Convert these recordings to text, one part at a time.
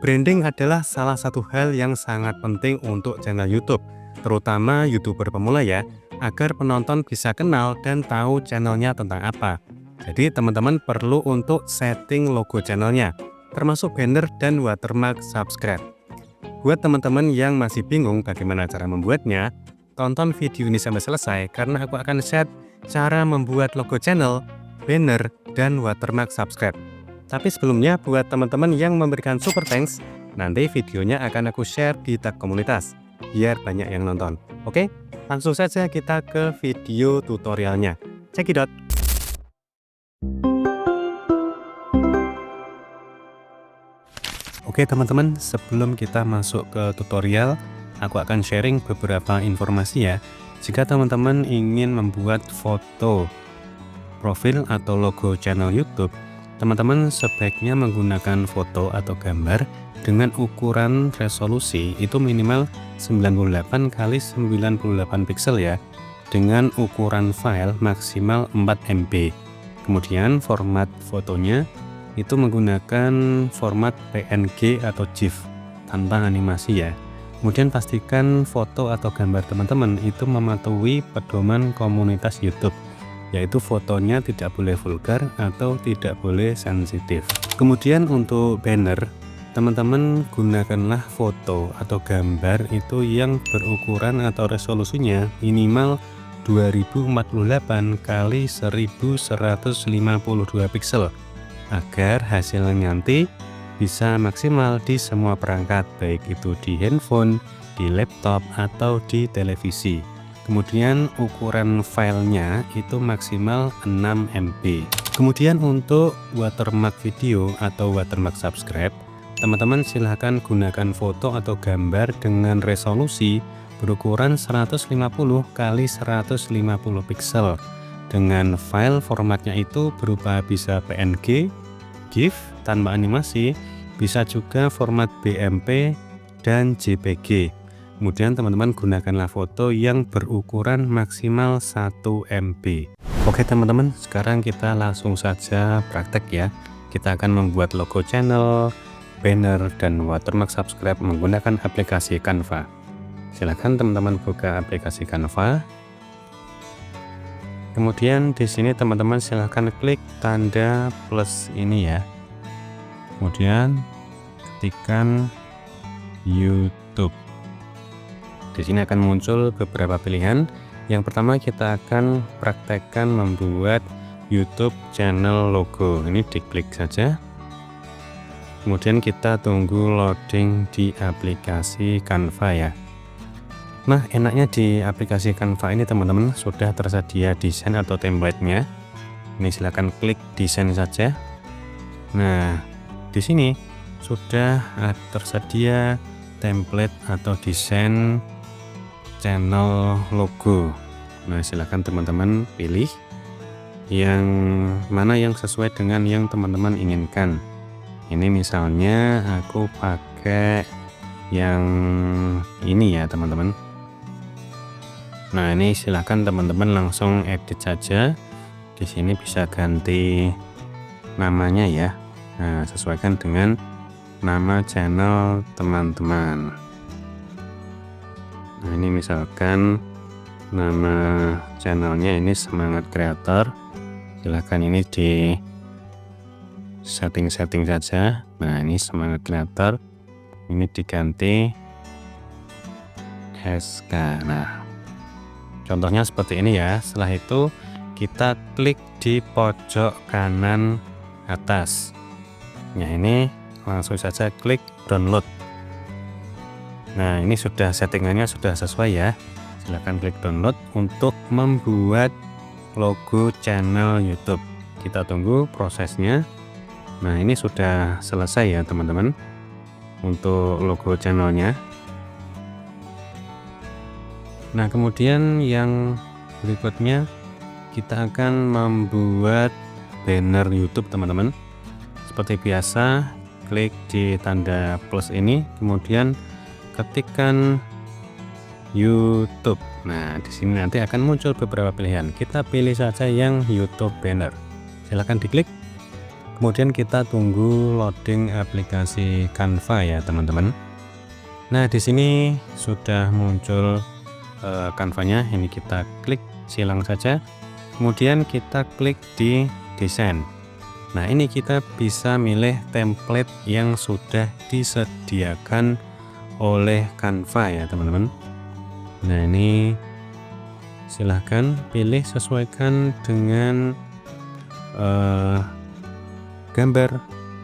Branding adalah salah satu hal yang sangat penting untuk channel YouTube, terutama YouTuber pemula ya, agar penonton bisa kenal dan tahu channelnya tentang apa. Jadi teman-teman perlu untuk setting logo channelnya, termasuk banner dan watermark subscribe. Buat teman-teman yang masih bingung bagaimana cara membuatnya, tonton video ini sampai selesai karena aku akan share cara membuat logo channel, banner, dan watermark subscribe. Tapi sebelumnya buat teman-teman yang memberikan super thanks, nanti videonya akan aku share di tab komunitas, biar banyak yang nonton. Oke, langsung saja kita ke video tutorialnya. Check it out! Oke teman-teman, sebelum kita masuk ke tutorial, aku akan sharing beberapa informasi ya. Jika teman-teman ingin membuat foto profil atau logo channel YouTube, teman-teman sebaiknya menggunakan foto atau gambar dengan ukuran resolusi itu minimal 98 x 98 pixel ya, dengan ukuran file maksimal 4 MB. Kemudian format fotonya itu menggunakan format PNG atau GIF tanpa animasi ya. Kemudian pastikan foto atau gambar teman-teman itu mematuhi pedoman komunitas YouTube, yaitu fotonya tidak boleh vulgar atau tidak boleh sensitif. Kemudian untuk banner, teman-teman gunakanlah foto atau gambar itu yang berukuran atau resolusinya minimal 2048 x 1152 pixel agar hasilnya nanti bisa maksimal di semua perangkat, baik itu di handphone, di laptop, atau di televisi. Kemudian ukuran filenya itu maksimal 6 MB. Kemudian untuk watermark video atau watermark subscribe, teman-teman silahkan gunakan foto atau gambar dengan resolusi berukuran 150 x 150 pixel. Dengan file formatnya itu berupa bisa PNG, GIF tanpa animasi, bisa juga format BMP dan JPG. Kemudian teman-teman gunakanlah foto yang berukuran maksimal 1 MB. Oke teman-teman, sekarang kita langsung saja praktek ya. Kita akan membuat logo channel, banner, dan watermark subscribe menggunakan aplikasi Canva. Silahkan teman-teman buka aplikasi Canva. Kemudian di sini teman-teman silahkan klik tanda plus ini ya. Kemudian ketikkan YouTube. Di sini akan muncul beberapa pilihan. Yang pertama kita akan praktekkan membuat YouTube channel logo. Ini diklik saja. Kemudian kita tunggu loading di aplikasi Canva ya. Nah, enaknya di aplikasi Canva ini teman-teman sudah tersedia desain atau template-nya. Ini silakan klik desain saja. Nah, di sini sudah tersedia template atau desain channel logo. Nah, silakan teman-teman pilih yang mana yang sesuai dengan yang teman-teman inginkan. Ini misalnya aku pakai yang ini ya teman-teman. Nah, ini silahkan teman-teman langsung edit saja. Di sini bisa ganti namanya ya. Nah, sesuaikan dengan nama channel teman-teman. Nah, ini misalkan nama channelnya ini Semangat Kreator. Silahkan ini di setting-setting saja. Nah, ini Semangat Kreator. Ini diganti SK. Nah, contohnya seperti ini ya. Setelah itu kita klik di pojok kanan atas. Nah, ini langsung saja klik download. Nah, ini sudah settingannya sudah sesuai ya. Silahkan klik download untuk membuat logo channel YouTube. Kita tunggu prosesnya. Nah, ini sudah selesai ya teman-teman untuk logo channelnya. Nah, kemudian yang berikutnya kita akan membuat banner YouTube teman-teman. Seperti biasa, klik di tanda plus ini, kemudian ketikkan YouTube. Nah, di sini nanti akan muncul beberapa pilihan. Kita pilih saja yang YouTube banner. Silahkan diklik. Kemudian kita tunggu loading aplikasi Canva ya teman-teman. Nah, di sini sudah muncul Canva-nya. Ini kita klik silang saja. Kemudian kita klik di desain. Nah, ini kita bisa milih template yang sudah disediakan oleh Canva ya teman-teman. Nah, ini silahkan pilih, sesuaikan dengan gambar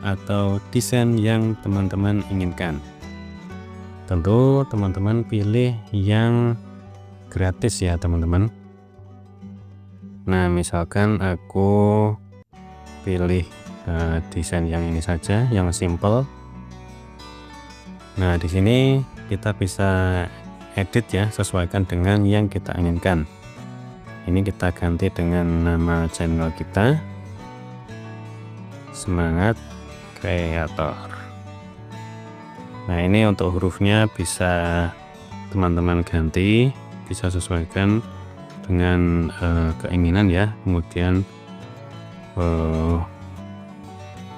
atau desain yang teman-teman inginkan. Tentu teman-teman pilih yang gratis ya teman-teman. Nah, misalkan aku pilih desain yang ini saja, yang simple. Nah, di sini kita bisa edit ya, sesuaikan dengan yang kita inginkan. Ini kita ganti dengan nama channel kita, Semangat Kreator. Nah, ini untuk hurufnya bisa teman-teman ganti, bisa sesuaikan dengan keinginan ya. Kemudian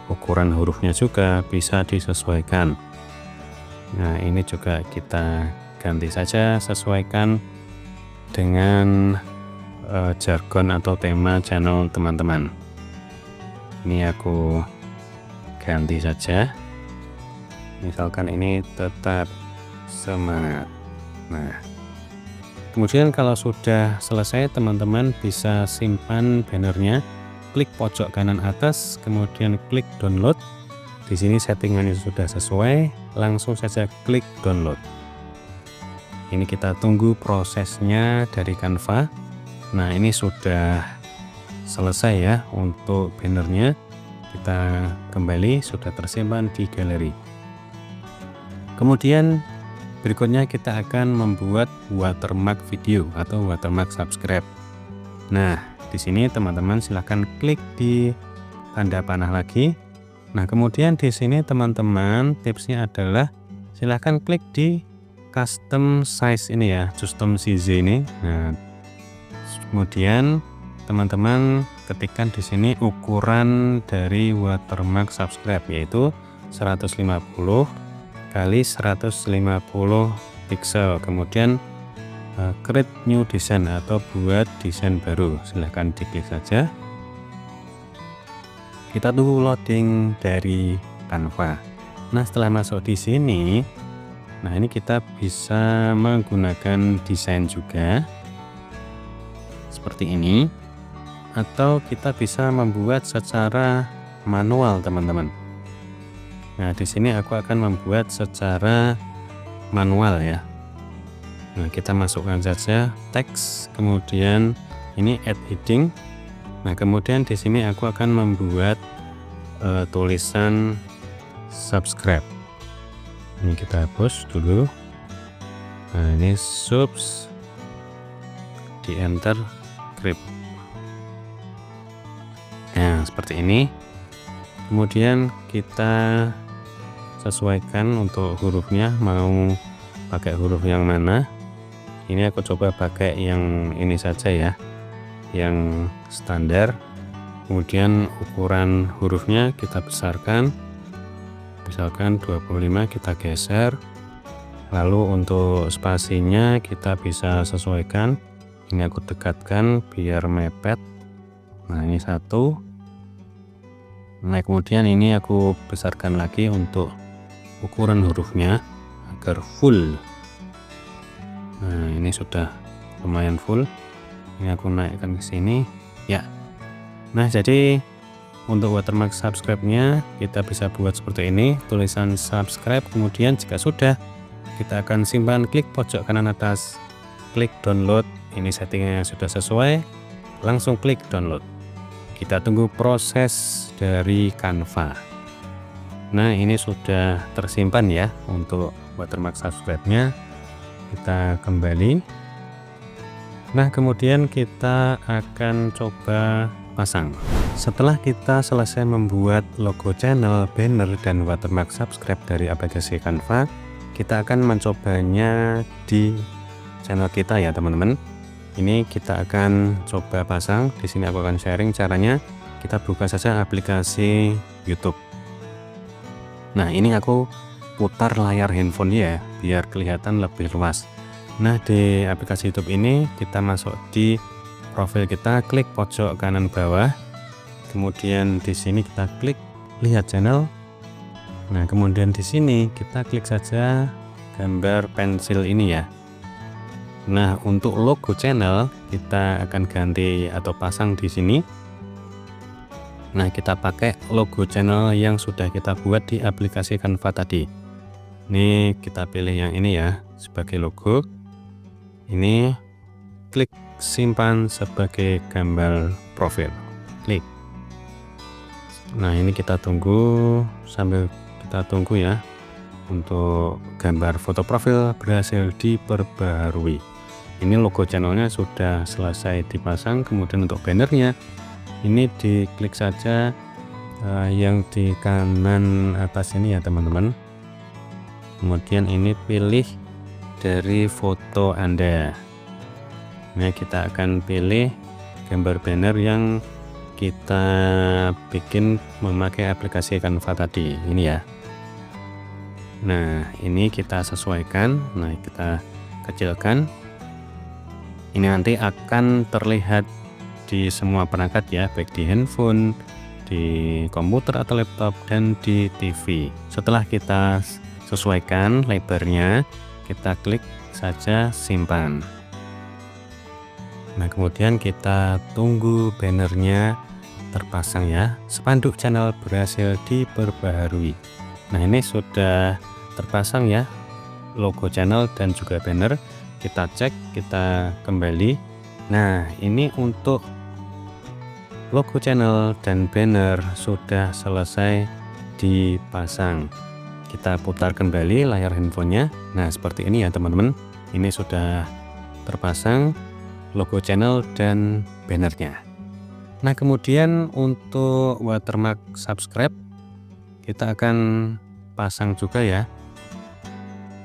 ukuran hurufnya juga bisa disesuaikan. Nah, ini juga kita ganti saja, sesuaikan dengan jargon atau tema channel teman-teman. Ini aku ganti saja, misalkan ini tetap semangat. Nah, kemudian kalau sudah selesai, teman-teman bisa simpan bannernya, klik pojok kanan atas, kemudian klik download. Di sini settingannya sudah sesuai, langsung saja klik download. Ini kita tunggu prosesnya dari Canva. Nah, ini sudah selesai ya untuk bannernya. Kita kembali, sudah tersimpan di galeri. Kemudian berikutnya kita akan membuat watermark video atau watermark subscribe. Nah, di sini teman-teman silahkan klik di tanda panah lagi. Nah, kemudian di sini teman-teman tipsnya adalah silahkan klik di custom size ini ya, custom size ini. Nah, kemudian teman-teman ketikkan di sini ukuran dari watermark subscribe, yaitu 150 kali 150 pixel. Kemudian create new design atau buat desain baru, silahkan diklik saja. Kita tunggu loading dari Canva. Nah, setelah masuk di sini, nah ini kita bisa menggunakan desain juga seperti ini, atau kita bisa membuat secara manual teman-teman. Nah, di sini aku akan membuat secara manual ya. Nah, kita masukkan saja teks, kemudian ini add heading. Nah, kemudian di sini aku akan membuat tulisan subscribe. Ini kita hapus dulu. Nah, ini subs, di enter script. Nah, seperti ini. Kemudian kita sesuaikan untuk hurufnya, mau pakai huruf yang mana. Ini aku coba pakai yang ini saja ya, yang standar. Kemudian ukuran hurufnya kita besarkan, misalkan 25, kita geser. Lalu untuk spasinya kita bisa sesuaikan, ini aku dekatkan biar mepet. Nah, ini satu. Nah, kemudian ini aku besarkan lagi untuk ukuran hurufnya agar full. Nah, ini sudah lumayan full. Ini aku naikkan ke sini ya. Nah, jadi untuk watermark subscribe-nya kita bisa buat seperti ini, tulisan subscribe. Kemudian jika sudah, kita akan simpan, klik pojok kanan atas, klik download. Ini settingnya sudah sesuai, langsung klik download. Kita tunggu proses dari Canva. Nah, ini sudah tersimpan ya untuk watermark subscribe-nya. Kita kembali. Nah, kemudian kita akan coba pasang. Setelah kita selesai membuat logo channel, banner, dan watermark subscribe dari aplikasi Canva, kita akan mencobanya di channel kita ya teman-teman. Ini kita akan coba pasang. Di sini aku akan sharing caranya. kita buka saja aplikasi YouTube. Nah, ini aku putar layar handphone ya, biar kelihatan lebih luas. Nah, di aplikasi YouTube ini kita masuk di profil kita, klik pojok kanan bawah. Kemudian di sini kita klik lihat channel. Nah, kemudian di sini kita klik saja gambar pensil ini ya. Nah, untuk logo channel kita akan ganti atau pasang di sini. Nah, kita pakai logo channel yang sudah kita buat di aplikasi Canva tadi. Ini kita pilih yang ini ya sebagai logo. Ini klik simpan sebagai gambar profil. Klik. Nah, ini kita tunggu sambil kita tunggu ya. Untuk gambar foto profil berhasil diperbarui. Ini logo channelnya sudah selesai dipasang. Kemudian untuk bannernya ini diklik saja yang di kanan atas ini ya teman-teman. Kemudian ini pilih dari foto Anda. Nah, kita akan pilih gambar banner yang kita bikin memakai aplikasi Canva tadi ini ya. Nah, ini kita sesuaikan. Nah, kita kecilkan. Ini nanti akan terlihat di semua perangkat ya, baik di handphone, di komputer atau laptop, dan di TV. Setelah kita sesuaikan lebarnya, kita klik saja simpan. Nah, kemudian kita tunggu bannernya terpasang ya. Spanduk channel berhasil diperbaharui. Nah, ini sudah terpasang ya logo channel dan juga banner. Kita cek, kita kembali. Nah, ini untuk logo channel dan banner sudah selesai dipasang. Kita putar kembali layar handphonenya. Nah, seperti ini ya teman-teman. Ini sudah terpasang logo channel dan bannernya. Nah, kemudian untuk watermark subscribe kita akan pasang juga ya.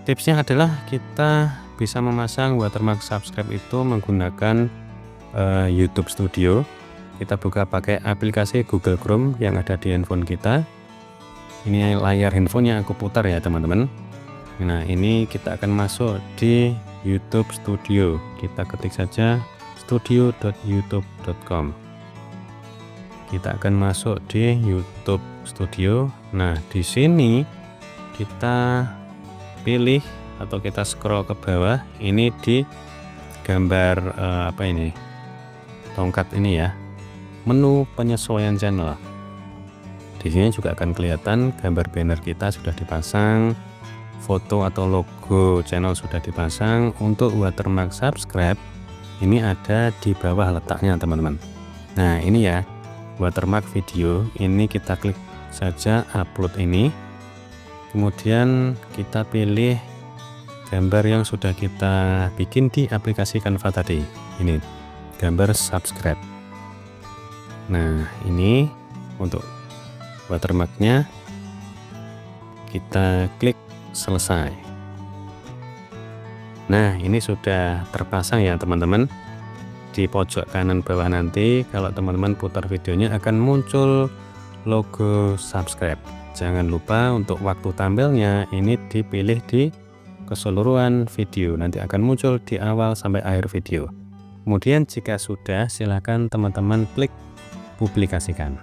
Tipsnya adalah kita bisa memasang watermark subscribe itu menggunakan YouTube Studio. Kita buka pakai aplikasi Google Chrome yang ada di handphone kita. Ini layar handphonenya aku putar ya teman-teman. Nah, ini kita akan masuk di YouTube Studio. Kita ketik saja studio.youtube.com. Kita akan masuk di YouTube Studio. Nah, di sini kita pilih atau kita scroll ke bawah. Ini di gambar apa ini? Tongkat ini ya. Menu penyesuaian channel. Di sini juga akan kelihatan gambar banner kita sudah dipasang, foto atau logo channel sudah dipasang. Untuk watermark subscribe ini ada di bawah letaknya teman-teman. Nah, ini ya watermark video. Ini kita klik saja upload ini. Kemudian kita pilih gambar yang sudah kita bikin di aplikasi Canva tadi. Ini gambar subscribe. Nah, ini untuk watermarknya kita klik selesai. Nah, ini sudah terpasang ya teman-teman. Di pojok kanan bawah nanti kalau teman-teman putar videonya akan muncul logo subscribe. Jangan lupa untuk waktu tampilnya ini dipilih di keseluruhan video, nanti akan muncul di awal sampai akhir video. Kemudian jika sudah, silakan teman-teman klik publikasikan.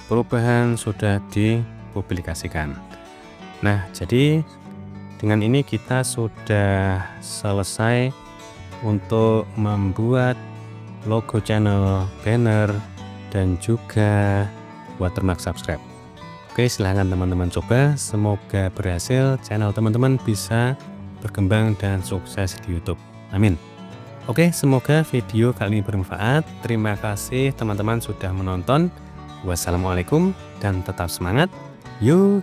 Perubahan sudah dipublikasikan. Nah, jadi dengan ini kita sudah selesai untuk membuat logo channel, banner, dan juga watermark subscribe. Oke, silahkan teman-teman coba. Semoga berhasil, channel teman-teman bisa berkembang dan sukses di YouTube. Amin. Oke, semoga video kali ini bermanfaat. Terima kasih teman-teman sudah menonton. Wassalamualaikum dan tetap semangat. Yo.